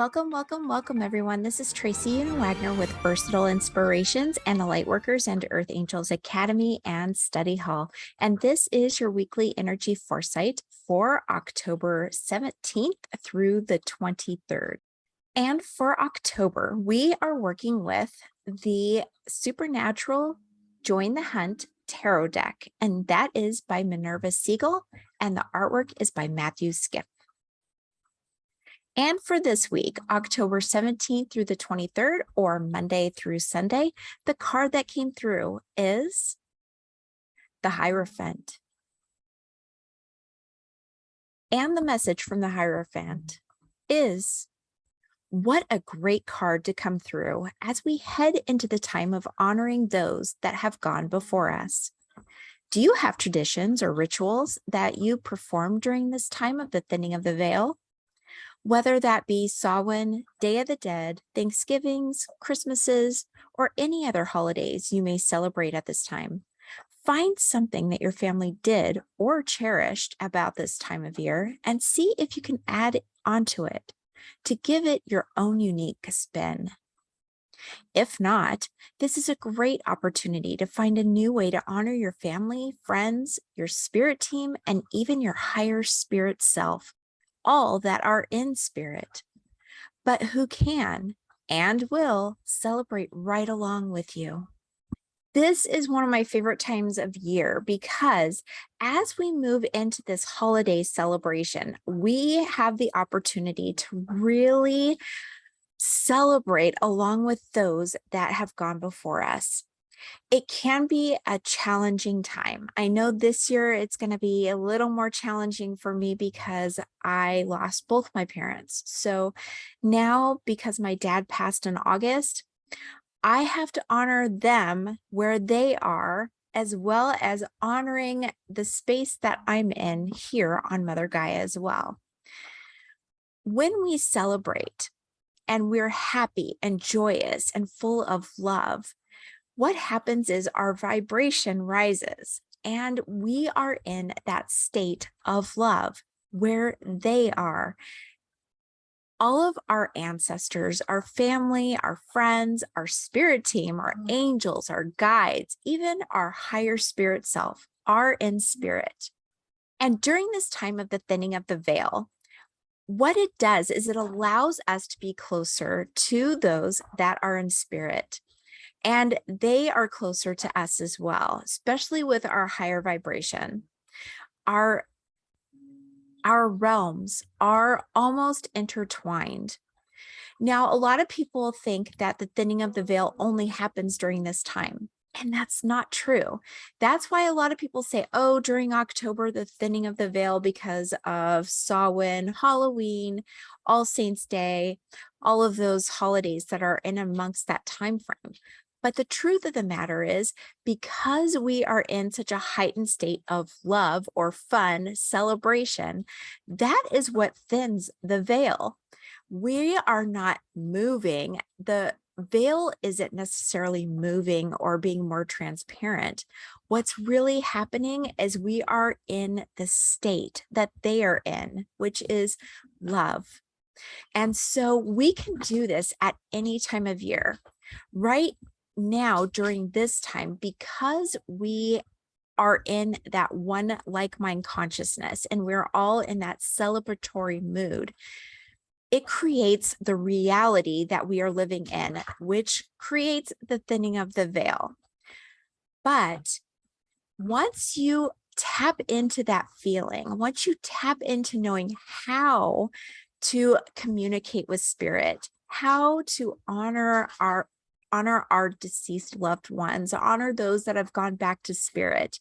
Welcome, everyone. This is Tracy and Wagner with Versatile Inspirations and the Lightworkers and Earth Angels Academy and Study Hall. And this is your weekly energy foresight for October 17th through the 23rd. And for October, we are working with the Supernatural Join the Hunt Tarot deck, and that is by Minerva Siegel, and the artwork is by Matthew Skiff. And for this week, October 17th through the 23rd, or Monday through Sunday, the card that came through is the Hierophant. And the message from the Hierophant is, what a great card to come through as we head into the time of honoring those that have gone before us. Do you have traditions or rituals that you perform during this time of the thinning of the veil? Whether that be Samhain, Day of the Dead, Thanksgivings, Christmases, or any other holidays you may celebrate at this time, find something that your family did or cherished about this time of year and see if you can add onto it to give it your own unique spin. If not, this is a great opportunity to find a new way to honor your family, friends, your spirit team, and even your higher spirit self, all that are in spirit, but who can and will celebrate right along with you. This is one of my favorite times of year because as we move into this holiday celebration, we have the opportunity to really celebrate along with those that have gone before us. It can be a challenging time. I know this year it's going to be a little more challenging for me because I lost both my parents. So now, because my dad passed in August, I have to honor them where they are, as well as honoring the space that I'm in here on Mother Gaia as well. When we celebrate and we're happy and joyous and full of love, what happens is our vibration rises and we are in that state of love where they are. All of our ancestors, our family, our friends, our spirit team, our angels, our guides, even our higher spirit self are in spirit. And during this time of the thinning of the veil, what it does is it allows us to be closer to those that are in spirit. And they are closer to us as well, especially with our higher vibration. Our realms are almost intertwined. Now, a lot of people think that the thinning of the veil only happens during this time, and that's not true. That's why a lot of people say, oh, during October, the thinning of the veil because of Samhain, Halloween, All Saints Day, all of those holidays that are in amongst that time frame. But the truth of the matter is, because we are in such a heightened state of love or fun celebration, that is what thins the veil. We are not moving. The veil isn't necessarily moving or being more transparent. What's really happening is we are in the state that they are in, which is love. And so we can do this at any time of year. Right now, during this time, because we are in that one like-mind consciousness and we're all in that celebratory mood, it creates the reality that we are living in, which creates the thinning of the veil. But once you tap into that feeling, once you tap into knowing how to communicate with spirit, how to honor our deceased loved ones, honor those that have gone back to spirit,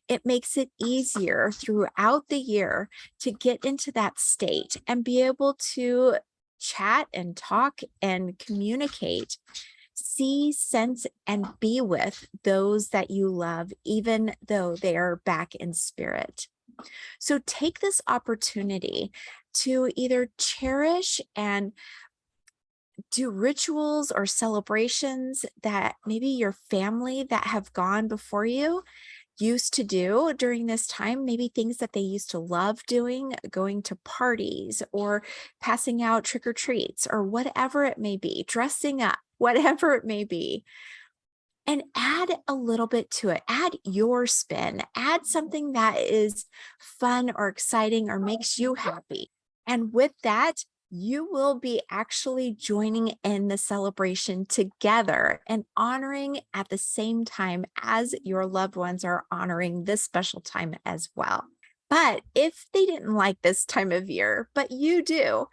it makes it easier throughout the year to get into that state and be able to chat and talk and communicate, see, sense, and be with those that you love, even though they are back in spirit. So take this opportunity to either cherish and do rituals or celebrations that maybe your family that have gone before you used to do during this time, maybe things that they used to love doing, going to parties or passing out trick or treats or whatever it may be, dressing up, whatever it may be. And add a little bit to it. Add your spin. Add something that is fun or exciting or makes you happy. And with that, you will be actually joining in the celebration together and honoring at the same time as your loved ones are honoring this special time as well. But if they didn't like this time of year, but you do,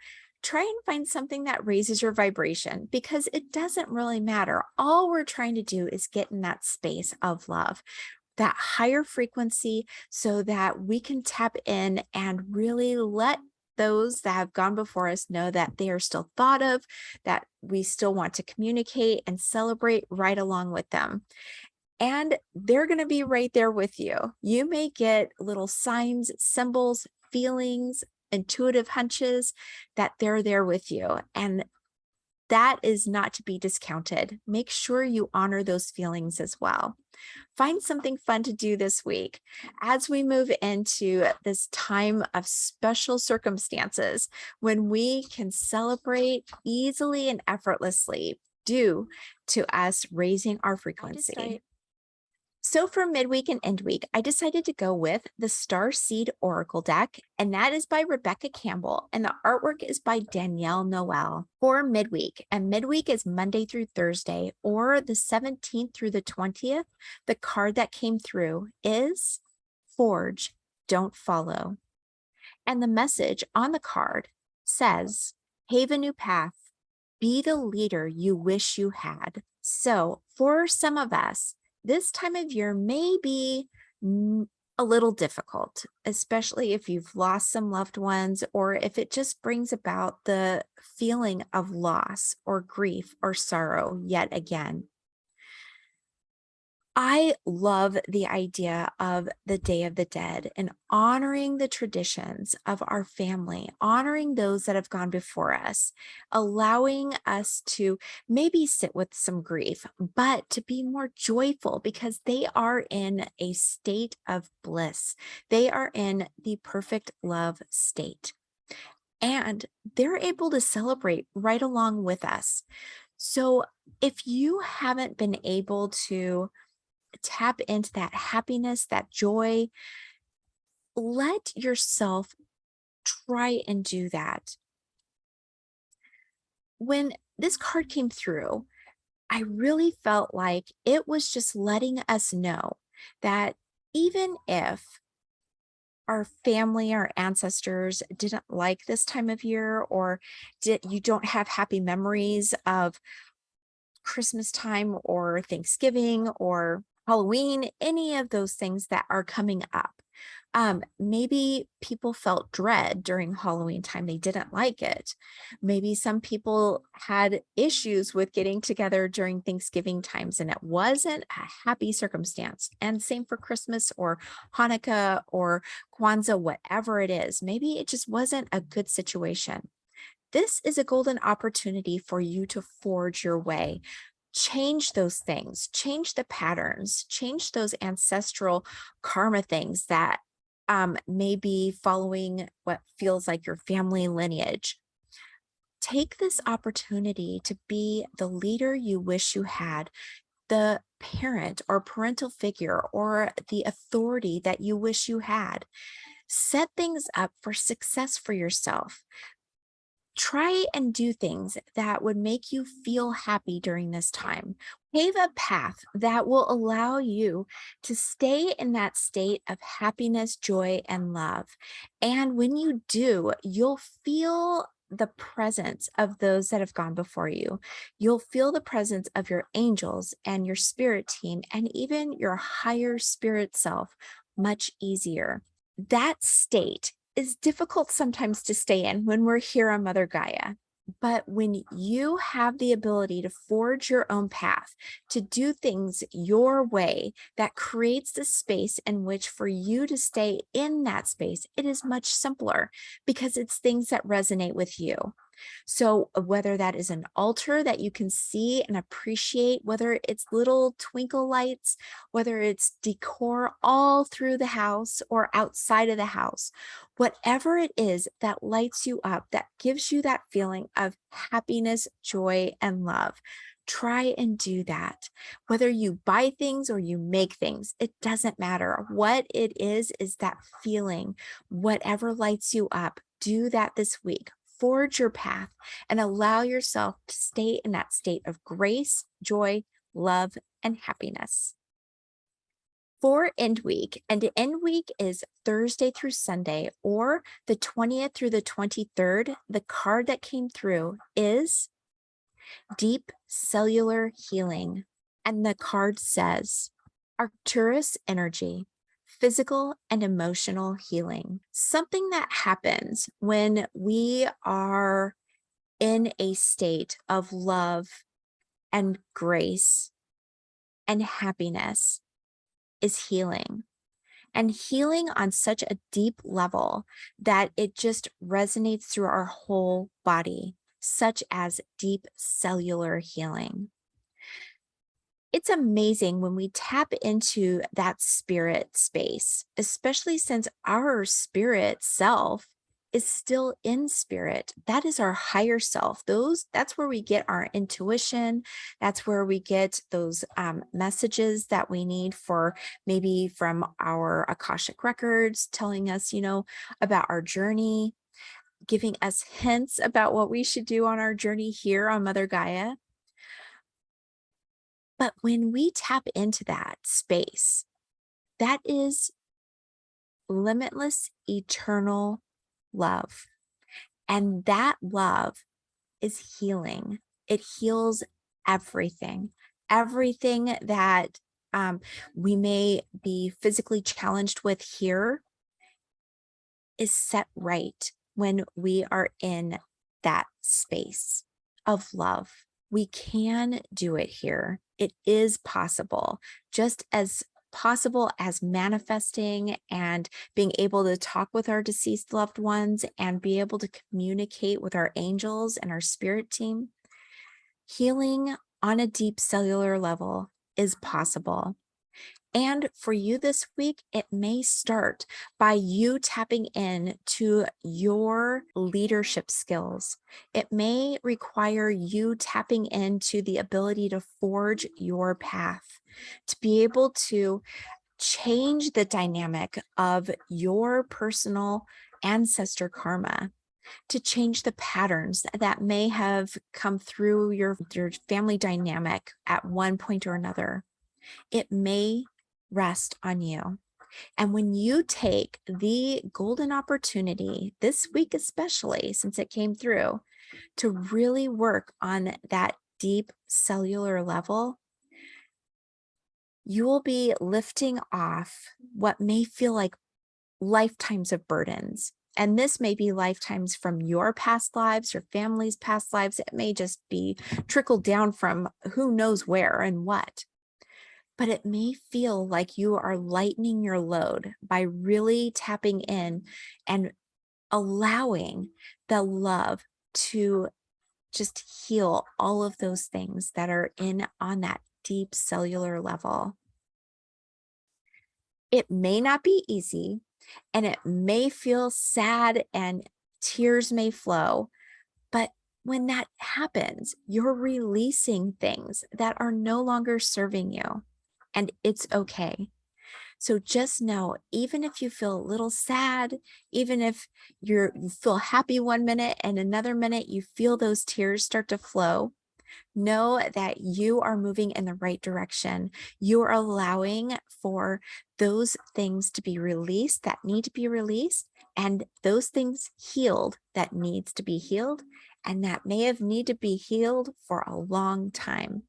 try and find something that raises your vibration because it doesn't really matter. All we're trying to do is get in that space of love, that higher frequency, so that we can tap in and really let those that have gone before us know that they are still thought of, that we still want to communicate and celebrate right along with them. And they're going to be right there with you. You may get little signs, symbols, feelings, intuitive hunches that they're there with you. And that is not to be discounted. Make sure you honor those feelings as well. Find something fun to do this week as we move into this time of special circumstances when we can celebrate easily and effortlessly due to us raising our frequency. So for midweek and end week, I decided to go with the Star Seed Oracle deck, and that is by Rebecca Campbell, and the artwork is by Danielle Noel. For midweek, and midweek is Monday through Thursday, or the 17th through the 20th, the card that came through is Forge, Don't Follow. And the message on the card says, pave a new path, be the leader you wish you had. So for some of us, this time of year may be a little difficult, especially if you've lost some loved ones or if it just brings about the feeling of loss or grief or sorrow yet again. I love the idea of the Day of the Dead and honoring the traditions of our family, honoring those that have gone before us, allowing us to maybe sit with some grief, but to be more joyful because they are in a state of bliss. They are in the perfect love state. And they're able to celebrate right along with us. So if you haven't been able to tap into that happiness, that joy, let yourself try and do that. When this card came through, I really felt like it was just letting us know that even if our family, our ancestors didn't like this time of year, or you don't have happy memories of Christmas time or Thanksgiving or Halloween, any of those things that are coming up. Maybe people felt dread during Halloween time. They didn't like it. Maybe some people had issues with getting together during Thanksgiving times and it wasn't a happy circumstance. And same for Christmas or Hanukkah or Kwanzaa, whatever it is. Maybe it just wasn't a good situation. This is a golden opportunity for you to forge your way. Change those things, change the patterns, change those ancestral karma things that may be following what feels like your family lineage. Take this opportunity to be the leader you wish you had, the parent or parental figure, or the authority that you wish you had. Set things up for success for yourself. Try and do things that would make you feel happy during this time. Pave a path that will allow you to stay in that state of happiness, joy, and love. And when you do, you'll feel the presence of those that have gone before you. You'll feel the presence of your angels and your spirit team and even your higher spirit self much easier. That state is difficult sometimes to stay in when we're here on Mother Gaia. But when you have the ability to forge your own path, to do things your way, that creates the space in which for you to stay in that space, it is much simpler because it's things that resonate with you. So, whether that is an altar that you can see and appreciate, whether it's little twinkle lights, whether it's decor all through the house or outside of the house, whatever it is that lights you up, that gives you that feeling of happiness, joy, and love. Try and do that. Whether you buy things or you make things, it doesn't matter. What it is that feeling, whatever lights you up, do that this week. Forge your path and allow yourself to stay in that state of grace, joy, love, and happiness. For end week, and end week is Thursday through Sunday, or the 20th through the 23rd, the card that came through is Deep Cellular Healing. And the card says, Arcturus energy, physical and emotional healing. Something that happens when we are in a state of love and grace and happiness is healing. And healing on such a deep level that it just resonates through our whole body, such as deep cellular healing. It's amazing when we tap into that spirit space, especially since our spirit self is still in spirit. That is our higher self. That's where we get our intuition. That's where we get those messages that we need for maybe from our Akashic records, telling us, about our journey, giving us hints about what we should do on our journey here on Mother Gaia. But when we tap into that space, that is limitless, eternal love. And that love is healing. It heals everything, everything that we may be physically challenged with here is set right when we are in that space of love. We can do it here. It is possible, just as possible as manifesting and being able to talk with our deceased loved ones and be able to communicate with our angels and our spirit team. Healing on a deep cellular level is possible. And for you this week, it may start by you tapping in to your leadership skills. It may require you tapping into the ability to forge your path, to be able to change the dynamic of your personal ancestor karma, to change the patterns that may have come through your family dynamic at one point or another. It may rest on you. And when you take the golden opportunity this week, especially since it came through, to really work on that deep cellular level, you will be lifting off what may feel like lifetimes of burdens. And this may be lifetimes from your past lives, your family's past lives. It may just be trickled down from who knows where and what. But it may feel like you are lightening your load by really tapping in and allowing the love to just heal all of those things that are in on that deep cellular level. It may not be easy, and it may feel sad and tears may flow, but when that happens, you're releasing things that are no longer serving you. And it's okay. So just know, even if you feel a little sad, even if you feel happy one minute and another minute you feel those tears start to flow, know that you are moving in the right direction. You are allowing for those things to be released that need to be released, and those things healed that needs to be healed, and that may have need to be healed for a long time.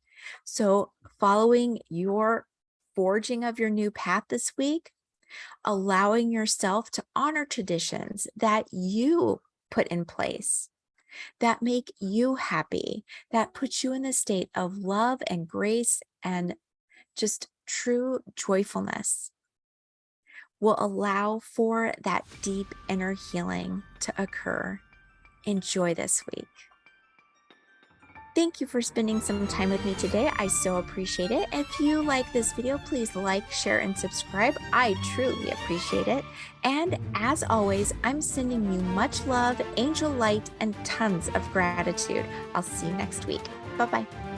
So following your forging of your new path this week, allowing yourself to honor traditions that you put in place that make you happy, that puts you in a state of love and grace and just true joyfulness, will allow for that deep inner healing to occur. enjoy this week. Thank you for spending some time with me today. I so appreciate it. If you like this video, please like, share, and subscribe. I truly appreciate it. And as always, I'm sending you much love, angel light, and tons of gratitude. I'll see you next week. Bye-bye.